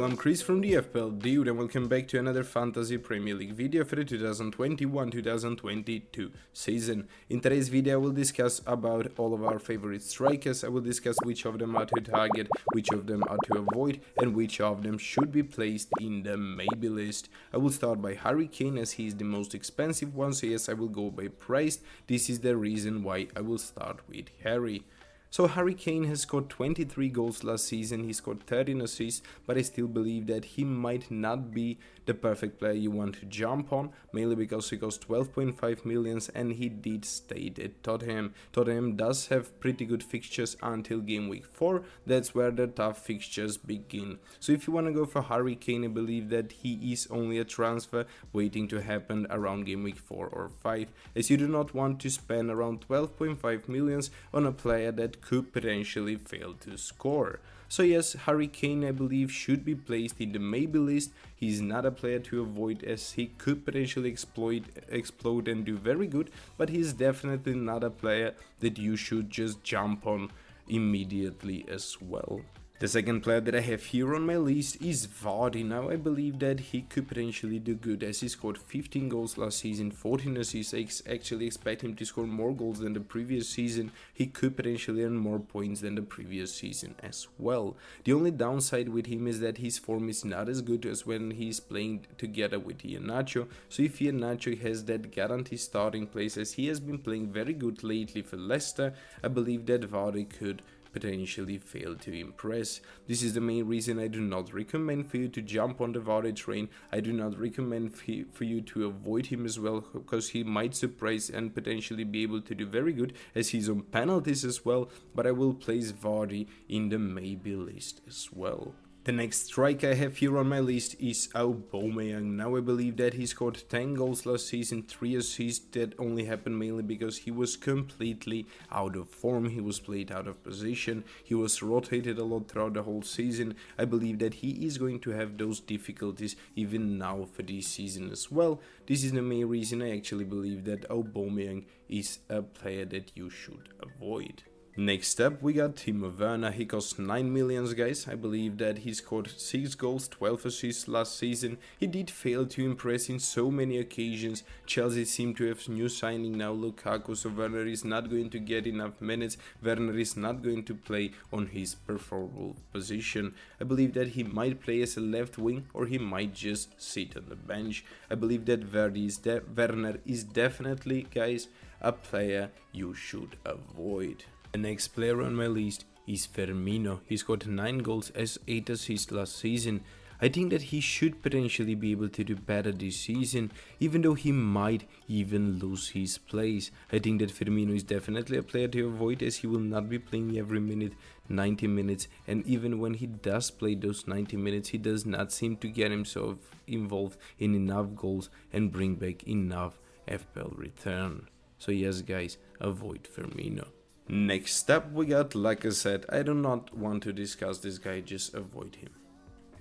I'm Chris from the FPL Dude and welcome back to another Fantasy Premier League video for the 2021-2022 season. In today's video I will discuss about all of our favorite strikers. I will discuss which of them are to target, which of them are to avoid, and which of them should be placed in the maybe list. I will start by Kane as he is the most expensive one, so yes, I will go by price. This is the reason why I will start with Harry. So Kane has scored 23 goals last season, he scored 13 assists, but I still believe that he might not be the perfect player you want to jump on, mainly because he cost 12.5 million and he did stay at Tottenham. Tottenham does have pretty good fixtures until game week 4, that's where the tough fixtures begin. So if you want to go for Kane, I believe that he is only a transfer waiting to happen around game week 4 or 5, as you do not want to spend around 12.5 million on a player that could potentially fail to score. So yes, Kane I believe should be placed in the maybe list. He's not a player to avoid as he could potentially explode and do very good, but he's definitely not a player that you should just jump on immediately as well. The second player that I have here on my list is Vardy. Now I believe that he could potentially do good as he scored 15 goals last season, 14 assists. I actually expect him to score more goals than the previous season. He could potentially earn more points than the previous season as well. The only downside with him is that his form is not as good as when he's playing together with Nacho. So if Nacho has that guaranteed starting place as he has been playing very good lately for Leicester, I believe that Vardy could potentially fail to impress. This is the main reason I do not recommend for you to jump on the Vardy train. I do not recommend for you to avoid him as well, because he might surprise and potentially be able to do very good as he's on penalties as well, but I will place Vardy in the maybe list as well. The next striker I have here on my list is Aubameyang. Now I believe that he scored 10 goals last season, 3 assists. That only happened mainly because he was completely out of form. He was played out of position. He was rotated a lot throughout the whole season. I believe that he is going to have those difficulties even now for this season as well. This is the main reason I actually believe that Aubameyang is a player that you should avoid. Next up we got Timo Werner. He cost 9 million, guys. I believe that he scored 6 goals, 12 assists last season. He did fail to impress in so many occasions. Chelsea seem to have new signing now, Lukaku, so Werner is not going to get enough minutes. Werner is not going to play on his preferable position. I believe that he might play as a left wing or he might just sit on the bench. I believe that Werner is definitely, guys, a player you should avoid. The next player on my list is Fermino. He scored 9 goals as 8 assists last season. I think that he should potentially be able to do better this season, even though he might even lose his place. I think that Fermino is definitely a player to avoid as he will not be playing every minute, 90 minutes, and even when he does play those 90 minutes, he does not seem to get himself involved in enough goals and bring back enough FPL return. So yes guys, avoid Fermino. Next up we got, like I said, I do not want to discuss this guy, just avoid him.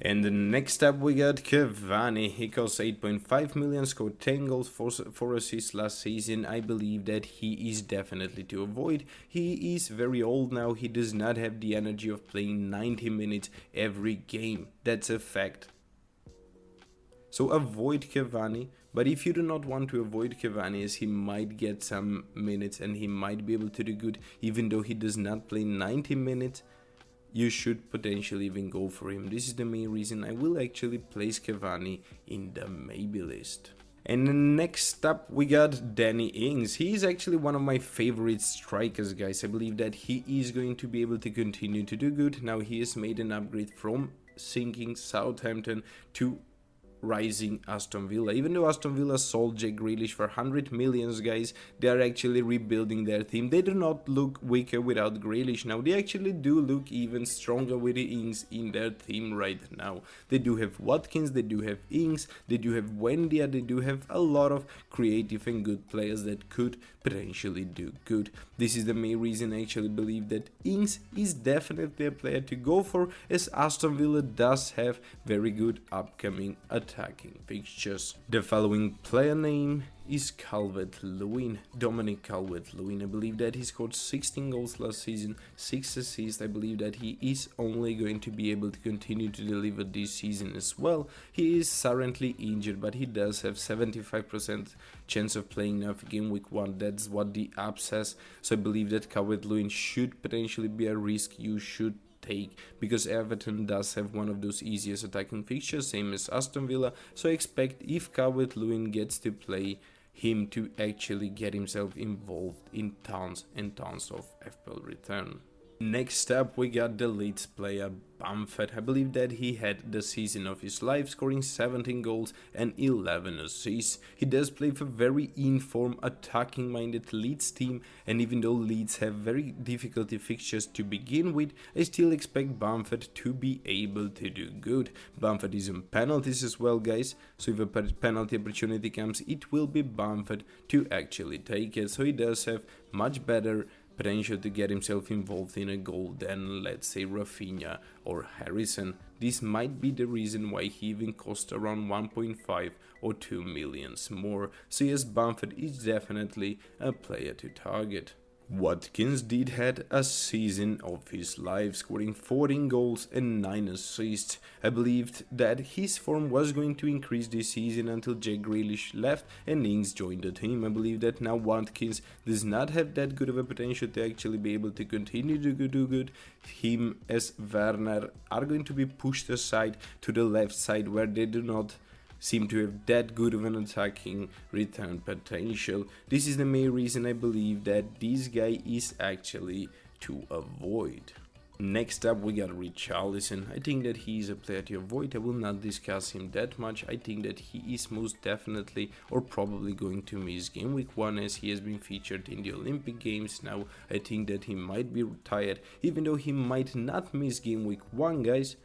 And the next up we got Cavani. He cost 8.5 million, scored 10 goals, 4 assists last season. I believe that he is definitely to avoid. He is very old now, he does not have the energy of playing 90 minutes every game, that's a fact. So avoid Cavani, but if you do not want to avoid Cavani as he might get some minutes and he might be able to do good even though he does not play 90 minutes, you should potentially even go for him. This is the main reason I will actually place Cavani in the maybe list. And next up we got Danny Ings. He is actually one of my favorite strikers, guys. I believe that he is going to be able to continue to do good. Now he has made an upgrade from sinking Southampton to rising Aston Villa. Even though Aston Villa sold Jack Grealish for 100 million, guys, they are actually rebuilding their team. They do not look weaker without Grealish now. They actually do look even stronger with the Ings in their team right now. They do have Watkins, they do have Ings, they do have Wendia, they do have a lot of creative and good players that could potentially do good. This is the main reason I actually believe that Ings is definitely a player to go for, as Aston Villa does have very good upcoming attack attacking fixtures. The following player name is Calvert-Lewin, Dominic Calvert-Lewin. I believe that he scored 16 goals last season, 6 assists. I believe that he is only going to be able to continue to deliver this season as well. He is currently injured, but he does have 75% chance of playing now for game week 1. That's what the app says. So I believe that Calvert-Lewin should potentially be a risk you should take, because Everton does have one of those easiest attacking fixtures, same as Aston Villa. So I expect if Calvert-Lewin gets to play, him to actually get himself involved in tons and tons of FPL return. Next up, we got the Leeds player Bumford. I believe that he had the season of his life, scoring 17 goals and 11 assists. He does play for very in-form, attacking-minded Leeds team, and even though Leeds have very difficult fixtures to begin with, I still expect Bumford to be able to do good. Bumford is on penalties as well, guys, so if a penalty opportunity comes, it will be Bumford to actually take it. So he does have much better potential to get himself involved in a goal than, let's say, Rafinha or Harrison. This might be the reason why he even cost around 1.5 or 2 millions more. So yes, Bumford is definitely a player to target. Watkins did had a season of his life, scoring 14 goals and 9 assists. I believed that his form was going to increase this season until Jack Grealish left and Ings joined the team. I believe that now Watkins does not have that good of a potential to actually be able to continue to do good. Him as Werner are going to be pushed aside to the left side, where they do not seem to have that good of an attacking return potential. This is the main reason I believe that this guy is actually to avoid. Next up, we got Alison. I think that he is a player to avoid. I will not discuss him that much. I think that he is most definitely or probably going to miss game week 1, as he has been featured in the Olympic Games. Now I think that he might be retired, even though he might not miss game week 1, guys.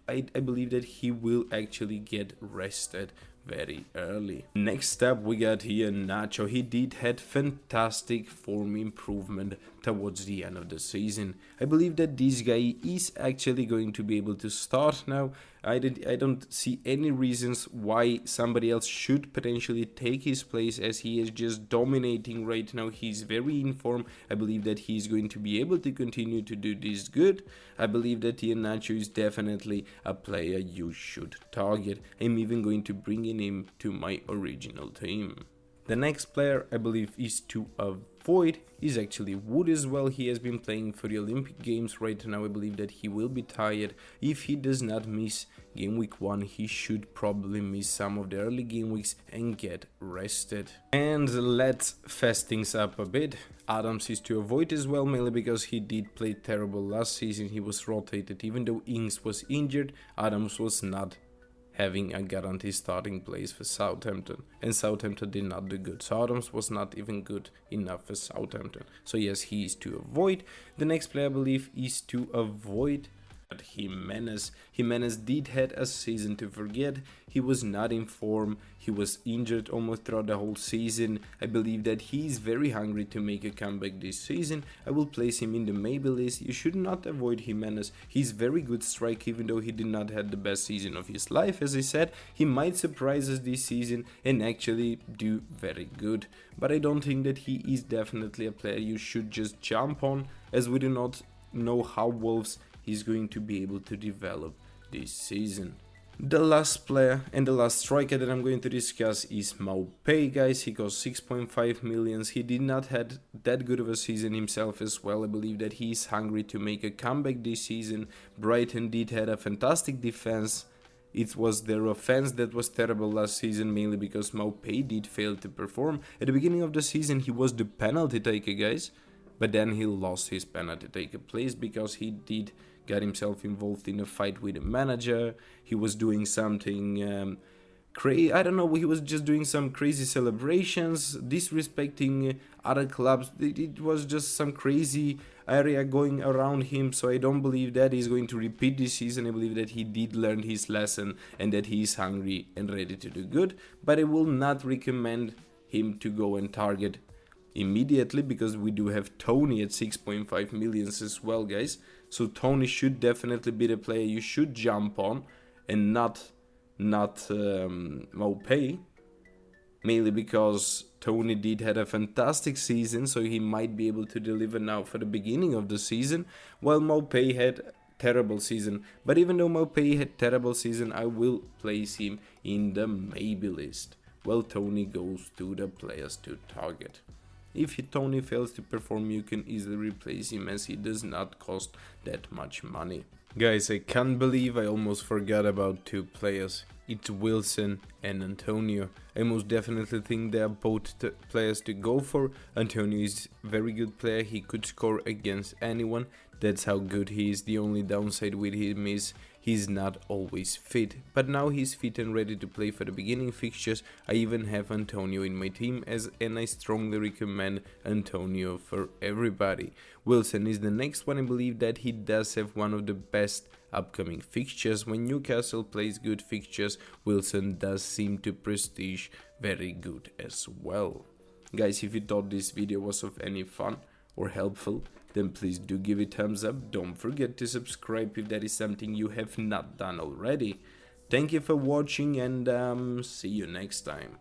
I believe that he will actually get rested very early. Next up, we got here Nacho. He did had fantastic form improvement towards the end of the season. I believe that this guy is actually going to be able to start now. I don't see any reasons why somebody else should potentially take his place, as he is just dominating right now. He's very in form. I believe that he's going to be able to continue to do this good. I believe that here Nacho is definitely a player you should target. I'm even going to bring in him to my original team. The next player I believe is to avoid is actually Wood as well. He has been playing for the Olympic Games right now. I believe that he will be tired. If he does not miss game week 1, he should probably miss some of the early game weeks and get rested. And let's fast things up a bit. Adams is to avoid as well, mainly because he did play terrible last season. He was rotated. Even though Ings was injured, Adams was not having a guaranteed starting place for Southampton, and Southampton did not do good. So Adams was not even good enough for Southampton. So yes, he is to avoid. The next player I believe is to avoid Jimenez. Jimenez did had a season to forget. He was not in form. He was injured almost throughout the whole season. I believe that he is very hungry to make a comeback this season. I will place him in the maybe list. You should not avoid Jimenez. He's very good strike, even though he did not have the best season of his life. As I said, he might surprise us this season and actually do very good. But I don't think that he is definitely a player you should just jump on, as we do not know how Wolves is going to be able to develop this season. The last player and the last striker that I'm going to discuss is Maupay, guys. He cost 6.5 million. He did not had that good of a season himself as well. I believe that he is hungry to make a comeback this season. Brighton did had a fantastic defense. It was their offense that was terrible last season, mainly because Maupay did fail to perform. At the beginning of the season, he was the penalty taker, guys. But then he lost his penalty taker place because he did got himself involved in a fight with a manager. He was doing something crazy. I don't know. He was just doing some crazy celebrations, disrespecting other clubs. It was just some crazy area going around him. So I don't believe that he's going to repeat this season. I believe that he did learn his lesson and that he is hungry and ready to do good. But I will not recommend him to go and target immediately, because we do have Tony at 6.5 million as well, guys. So Tony should definitely be the player you should jump on and not not Maupay, mainly because Tony did had a fantastic season, so he might be able to deliver now for the beginning of the season, while Maupay had terrible season. But even though Maupay had terrible season, I will place him in the maybe list. Well, Tony goes to the players to target. If Tony fails to perform, you can easily replace him as he does not cost that much money. Guys, I can't believe I almost forgot about two players. It's Wilson and Antonio. I most definitely think they are both players to go for. Antonio is a very good player. He could score against anyone. That's how good he is. The only downside with him is he's not always fit. But now he's fit and ready to play for the beginning fixtures. I even have Antonio in my team and I strongly recommend Antonio for everybody. Wilson is the next one. I believe that he does have one of the best upcoming fixtures. When Newcastle plays good fixtures, Wilson does seem to prestige very good as well. Guys, if you thought this video was of any fun or helpful, then please do give it a thumbs up. Don't forget to subscribe if that is something you have not done already. Thank you for watching and see you next time.